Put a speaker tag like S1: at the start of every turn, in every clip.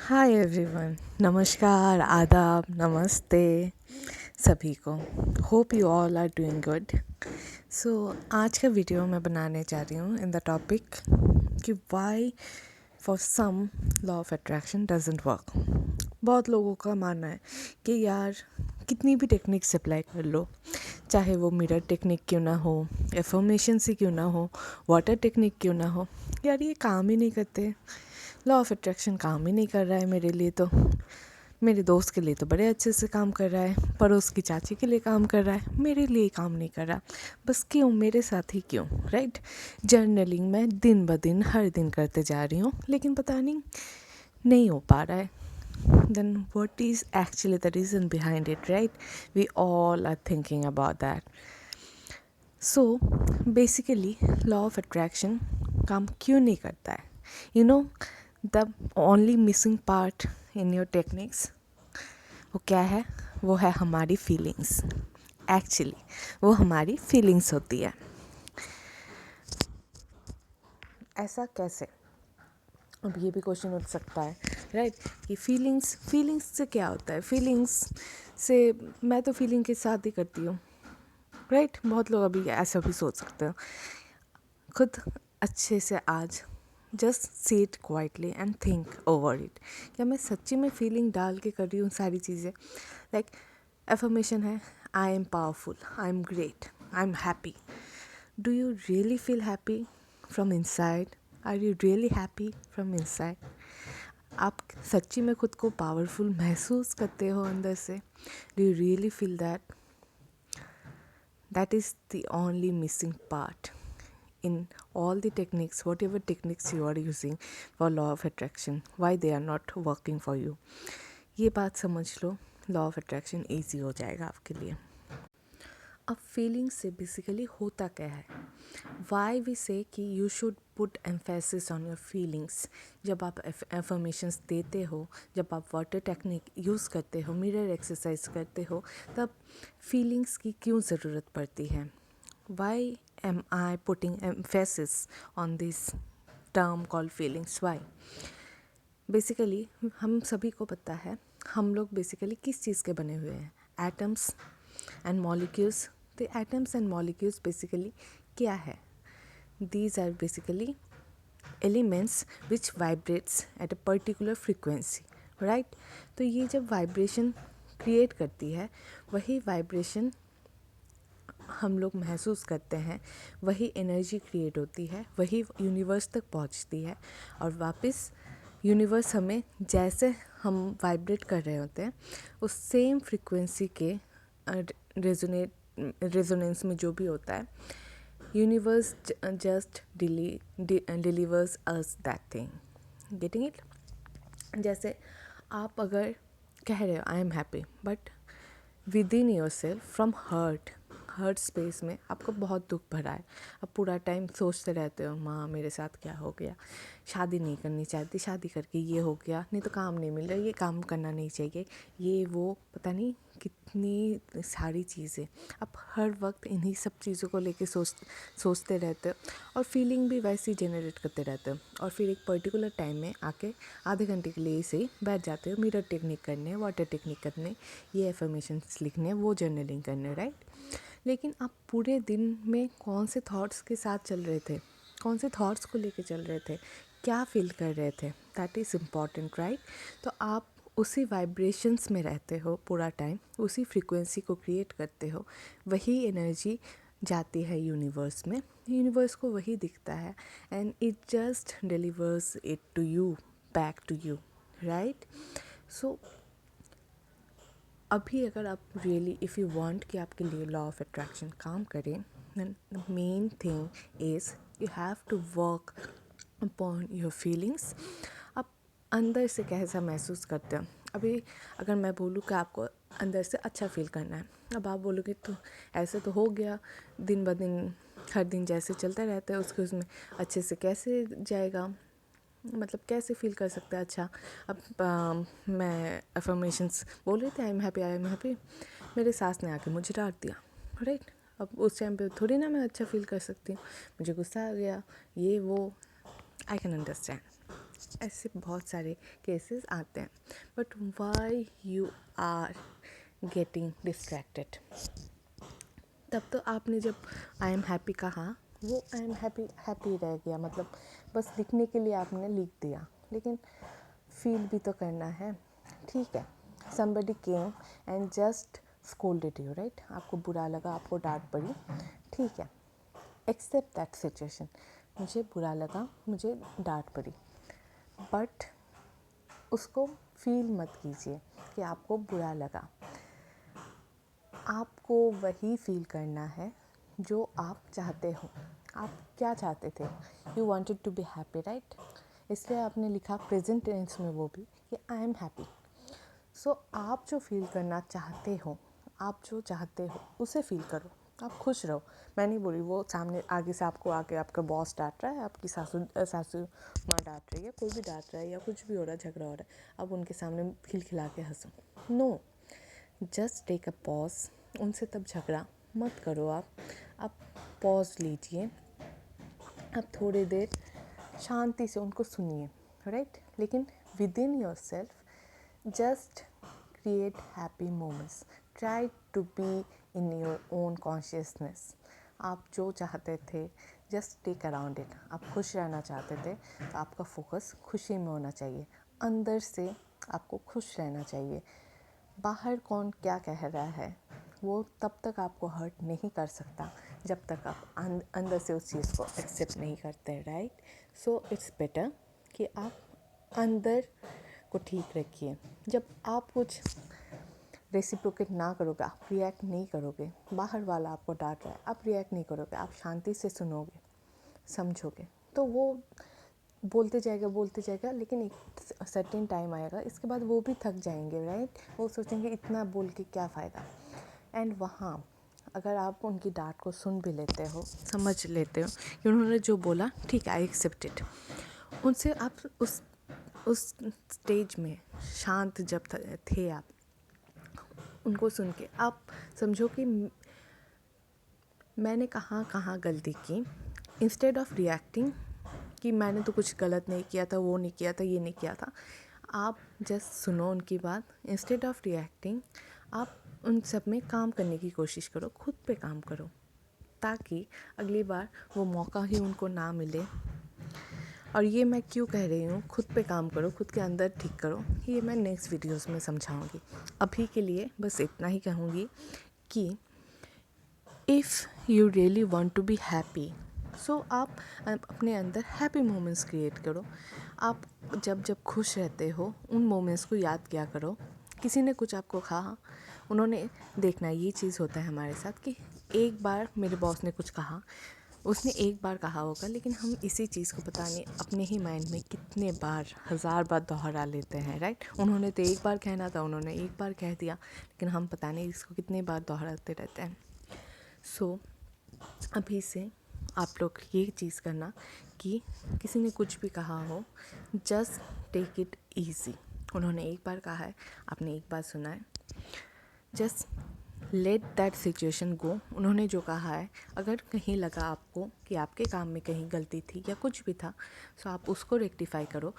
S1: Hi everyone, नमस्कार, आदाब, नमस्ते सभी को। Hope you all are doing good. So आज का वीडियो मैं बनाने जा रही हूँ इन द टॉपिक कि why for some law of attraction doesn't work. बहुत लोगों का मानना है कि यार कितनी भी टेक्निक्स अप्लाई कर लो, चाहे वो मिरर टेक्निक क्यों ना हो, एफर्मेशन से क्यों ना हो, वाटर टेक्निक क्यों ना हो, यार ये काम ही नहीं करते। लॉ ऑफ अट्रैक्शन काम ही नहीं कर रहा है मेरे लिए। तो मेरे दोस्त के लिए तो बड़े अच्छे से काम कर रहा है, पड़ोस की चाची के लिए काम कर रहा है, मेरे लिए काम नहीं कर रहा। बस क्यों, मेरे साथ ही क्यों, राइट? जर्नलिंग मैं दिन ब दिन हर दिन करते जा रही हूँ, लेकिन पता नहीं हो पा रहा है। Then what is actually the reason behind it, right? We all are thinking about that. So basically law of attraction काम क्यों नहीं करता है? You know the only missing part in your techniques वो क्या है? वो है हमारी फीलिंग्स। एक्चुअली वो हमारी फीलिंग्स होती है। ऐसा कैसे? अब ये भी क्वेश्चन उठ सकता है, राइट? कि फीलिंग्स से क्या होता है? फीलिंग्स से मैं तो फीलिंग के साथ ही करती हूँ, राइट? बहुत लोग अभी ऐसा भी सोच सकते हो। खुद अच्छे से आज just seat quietly and think over it. क्या मैं सच्ची में फीलिंग डाल के कर रही हूँ सारी चीज़ें? लाइक एफर्मेशन है, I am powerful, I am great, I am happy. Do you really feel happy from inside? Are you really happy from inside? आप सच्ची में खुद को पावरफुल महसूस करते हो अंदर से? Do you really feel that? That is the only missing part in all the techniques, whatever techniques you are using for law of attraction, why they are not working for you. ये बात समझ लो, law of attraction easy हो जाएगा आपके लिए। अब feelings से basically होता क्या है? वाई वी से कि you should put emphasis on your feelings. जब आप एफर्मेशंस देते हो, जब आप वाटर टेक्निक यूज़ करते हो, मिरर एक्सरसाइज करते हो, तब फीलिंग्स की क्यों ज़रूरत पड़ती है? Why am I putting emphasis on this term called feelings? Why? Basically हम सभी को पता है हम लोग बेसिकली किस चीज़ के बने हुए हैं? Atoms and molecules. तो एटम्स एंड मॉलिक्यूल्स बेसिकली क्या है? These are basically elements which vibrates at a particular frequency, right? तो ये जब वाइब्रेशन क्रिएट करती है, वही वाइब्रेशन हम लोग महसूस करते हैं, वही एनर्जी क्रिएट होती है, वही यूनिवर्स तक पहुंचती है, और वापस यूनिवर्स हमें जैसे हम वाइब्रेट कर रहे होते हैं उस सेम फ्रीक्वेंसी के रेजोनेंस में जो भी होता है, universe just delivers us that thing. Getting it? जैसे आप अगर कह रहे हो आई am happy, but with in your self from hurt space में आपको बहुत दुख भरा है। आप पूरा टाइम सोचते रहते हो, माँ मेरे साथ क्या हो गया, शादी नहीं करनी चाहती, शादी करके ये हो गया, नहीं तो काम नहीं मिल रहा, ये काम करना नहीं चाहिए, ये वो पता नहीं कितनी सारी चीज़ें। आप हर वक्त इन्हीं सब चीज़ों को लेके सोचते रहते हो, और फीलिंग भी वैसी जनरेट करते रहते हो, और फिर एक पर्टिकुलर टाइम में आके आधे घंटे के लिए से बैठ जाते हो मिरर टेक्निक करने, वाटर टेक्निक करने, ये एफर्मेशंस लिखने, वो जर्नलिंग करने, राइट? लेकिन आप पूरे दिन में कौन से थॉट्स के साथ चल रहे थे, कौन से थॉट्स को लेके चल रहे थे, क्या फील कर रहे थे? That is important, right? तो आप उसी वाइब्रेशंस में रहते हो पूरा टाइम, उसी फ्रीक्वेंसी को क्रिएट करते हो, वही एनर्जी जाती है यूनिवर्स में, यूनिवर्स को वही दिखता है, and it just delivers it to you, back to you, right? So अभी अगर आप रियली इफ़ यू वांट कि आपके लिए लॉ ऑफ अट्रैक्शन काम करे, then the main thing is you have to work upon your feelings. आप अंदर से कैसा महसूस करते हो? अभी अगर मैं बोलूँ कि आपको अंदर से अच्छा फील करना है, अब आप बोलोगे तो ऐसे तो हो गया, दिन ब दिन हर दिन जैसे चलता रहता है उसके उसमें अच्छे से कैसे जाएगा, मतलब कैसे फील कर सकता है अच्छा? अब मैं अफर्मेशंस बोल रही थी, आई एम हैप्पी, मेरे सास ने आके मुझे डांट दिया, राइट? अब उस टाइम पे थोड़ी ना मैं अच्छा फील कर सकती हूँ, मुझे गुस्सा आ गया, ये वो, आई कैन अंडरस्टैंड। ऐसे बहुत सारे केसेस आते हैं, but why you are getting distracted? तब तो आपने जब आई एम हैप्पी कहा, वो आई एम हैप्पी हैप्पी रह गया, मतलब बस लिखने के लिए आपने लिख दिया, लेकिन फील भी तो करना है। ठीक है, somebody came and just scolded you, right? आपको बुरा लगा, आपको डांट पड़ी, ठीक है, एक्सेप्ट दैट सिचुएशन। मुझे बुरा लगा, मुझे डांट पड़ी, बट उसको फील मत कीजिए कि आपको बुरा लगा। आपको वही फील करना है जो आप चाहते हो। आप क्या चाहते थे? You wanted to be happy, right? इसलिए आपने लिखा प्रेजेंट टेंस में वो भी कि आई एम हैप्पी। सो आप जो फील करना चाहते हो, आप जो चाहते हो उसे फील करो, आप खुश रहो। मैं नहीं बोली वो सामने आगे से आपको आके आपका बॉस डांट रहा है, आपकी सासू माँ डांट रही है, कोई भी डांट रहा है या कुछ भी हो रहा है, झगड़ा हो रहा है, अब उनके सामने खिलखिला के हंसो। No, just take a pause. उनसे तब झगड़ा मत करो। आप पॉज लीजिए, आप थोड़ी देर शांति से उनको सुनिए, राइट? लेकिन within yourself just create happy moments, try to be in your own consciousness. आप जो चाहते थे, जस्ट टेक अराउंड इट। आप खुश रहना चाहते थे तो आपका फोकस खुशी में होना चाहिए, अंदर से आपको खुश रहना चाहिए। बाहर कौन क्या कह रहा है वो तब तक आपको हर्ट नहीं कर सकता जब तक आप अंदर से उस चीज़ को एक्सेप्ट नहीं करते, राइट? सो इट्स बेटर कि आप अंदर को ठीक रखिए। जब आप कुछ रेसिप्रोकेट ना करोगे, आप रिएक्ट नहीं करोगे, बाहर वाला आपको डांट रहा है, आप रिएक्ट नहीं करोगे, आप शांति से सुनोगे, समझोगे, तो वो बोलते जाएगा, लेकिन एक सर्टेन टाइम आएगा, इसके बाद वो भी थक जाएंगे, राइट? वो सोचेंगे इतना बोल के क्या फ़ायदा। एंड वहाँ अगर आप उनकी डांट को सुन भी लेते हो, समझ लेते हो कि उन्होंने जो बोला ठीक है, आई एक्सेप्ट इट, उनसे आप उस स्टेज में शांत जब थे आप, उनको सुन के आप समझो कि मैंने कहाँ कहाँ गलती की, इंस्टेड ऑफ रिएक्टिंग कि मैंने तो कुछ गलत नहीं किया था, वो नहीं किया था, ये नहीं किया था। आप जस्ट सुनो उनकी बात, इंस्टेड ऑफ रिएक्टिंग आप उन सब में काम करने की कोशिश करो, खुद पे काम करो, ताकि अगली बार वो मौका ही उनको ना मिले। और ये मैं क्यों कह रही हूँ खुद पे काम करो, खुद के अंदर ठीक करो, ये मैं नेक्स्ट वीडियोस में समझाऊंगी। अभी के लिए बस इतना ही कहूँगी कि if you really want to be happy, so आप अपने अंदर हैप्पी मोमेंट्स क्रिएट करो। आप जब जब खुश रहते हो उन मोमेंट्स को याद किया करो। किसी ने कुछ आपको कहा, उन्होंने देखना ये चीज़ होता है हमारे साथ कि एक बार मेरे बॉस ने कुछ कहा, उसने एक बार कहा होगा, लेकिन हम इसी चीज़ को पता नहीं अपने ही माइंड में कितने बार, 1000 बार दोहरा लेते हैं, राइट? उन्होंने तो एक बार कहना था, उन्होंने एक बार कह दिया, लेकिन हम पता नहीं इसको कितने बार दोहराते रहते हैं। सो अभी से आप लोग ये चीज़ करना कि किसी ने कुछ भी कहा हो, जस्ट टेक इट ईजी। उन्होंने एक बार कहा है, आपने एक बार सुना है, जस्ट लेट दैट सिचुएशन गो। उन्होंने जो कहा है, अगर कहीं लगा आपको कि आपके काम में कहीं गलती थी या कुछ भी था, सो आप उसको रेक्टिफाई करो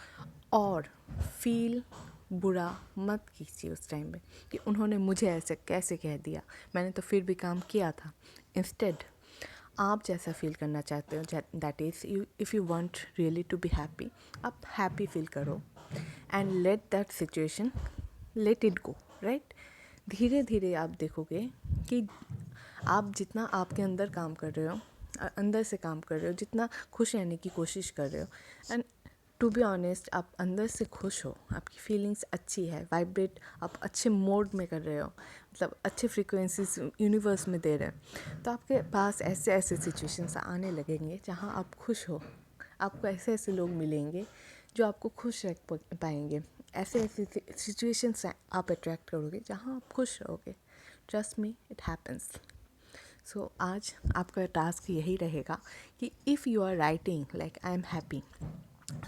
S1: और फील बुरा मत कीजिए उस टाइम में कि उन्होंने मुझे ऐसे कैसे कह दिया, मैंने तो फिर भी काम किया था। इंस्टेड आप जैसा फील करना चाहते हो, that is if you want really to be happy, आप हैप्पी फील करो and let that situation, let it go, right? धीरे धीरे आप देखोगे कि आप जितना आपके अंदर काम कर रहे हो, अंदर से काम कर रहे हो, जितना खुश रहने की कोशिश कर रहे हो, एंड टू बी ऑनेस्ट आप अंदर से खुश हो, आपकी फीलिंग्स अच्छी है, वाइब्रेट, आप अच्छे मोड में कर रहे हो, मतलब अच्छे फ्रीक्वेंसीज यूनिवर्स में दे रहे हैं, तो आपके पास ऐसे ऐसे सिचुएशंस आने लगेंगे जहाँ आप खुश हो। आपको ऐसे ऐसे लोग मिलेंगे जो आपको खुश रख पाएंगे। ऐसे ऐसे सिचुएशंस आप अट्रैक्ट करोगे जहाँ आप खुश रहोगे। Trust me, it happens. So आज आपका टास्क यही रहेगा कि if you are writing like I am happy,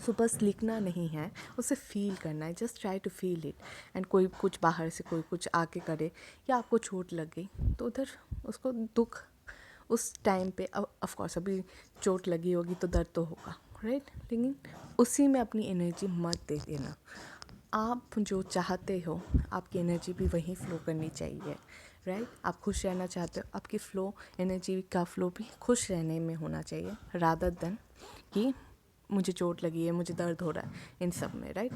S1: so बस लिखना नहीं है, उसे फील करना है, just try to feel it. And कोई कुछ बाहर से कोई कुछ आके करे या आपको चोट लग गई तो उधर उसको दुख उस टाइम पे, ऑफ कोर्स अभी चोट लगी होगी तो दर्द तो होगा, राइट। लेकिन उसी में अपनी एनर्जी मत दे देना। आप जो चाहते हो आपकी एनर्जी भी वहीं फ्लो करनी चाहिए, राइट। आप खुश रहना चाहते हो, आपकी एनर्जी का फ्लो भी खुश रहने में होना चाहिए, रादर देन कि मुझे चोट लगी है, मुझे दर्द हो रहा है, इन सब में, राइट।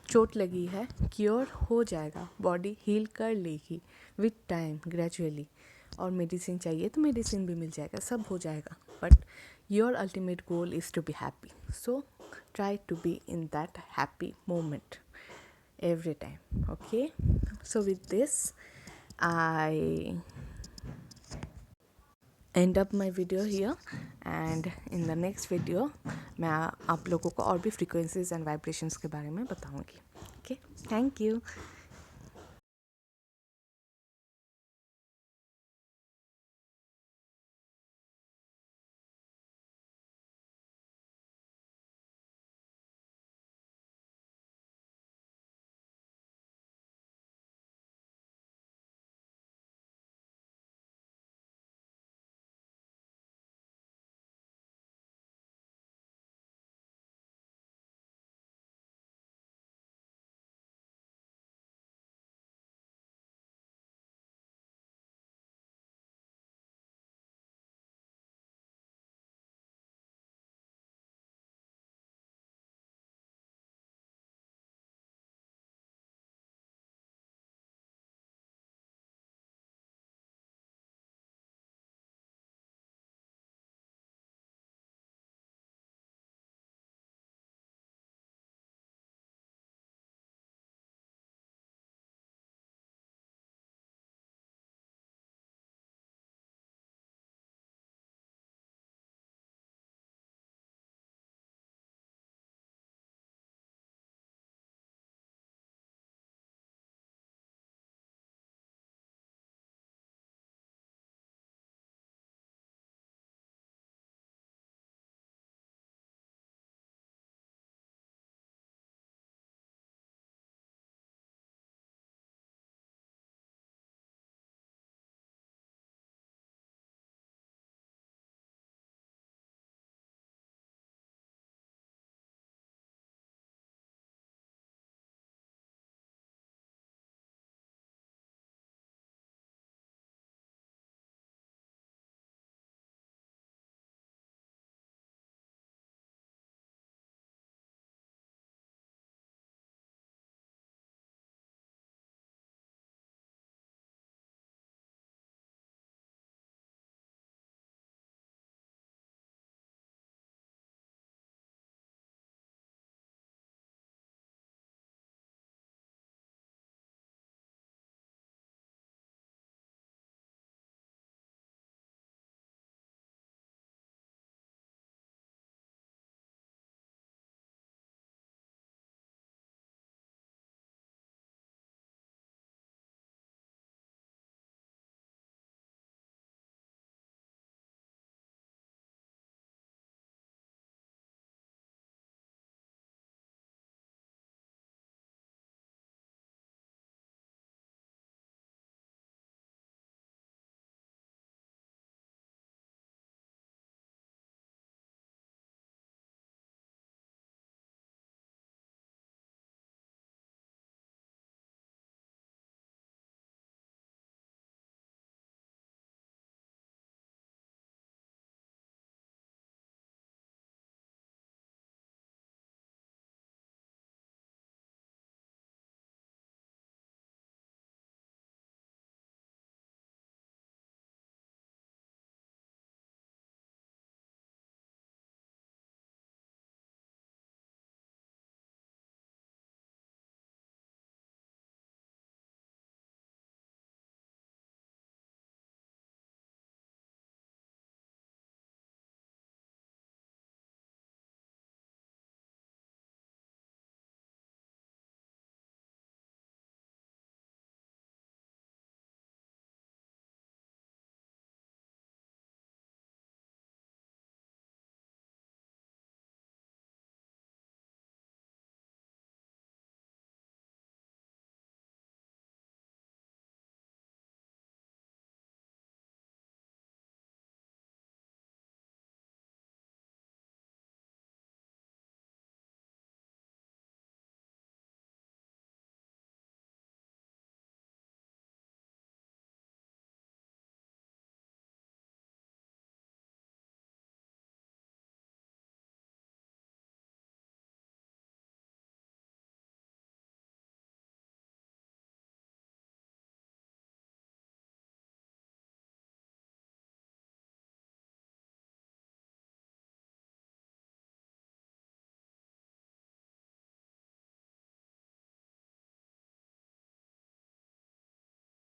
S1: चोट लगी है, क्योर हो जाएगा, बॉडी हील कर लेगी विथ टाइम, ग्रेजुअली। और मेडिसिन चाहिए तो मेडिसिन भी मिल जाएगा, सब हो जाएगा। But your ultimate goal is to be happy, so try to be in that happy moment every time, okay? So with this I end up my video here, and in the next video मैं आप लोगों को और भी frequencies and vibrations के बारे में बताऊंगी। Okay, thank you.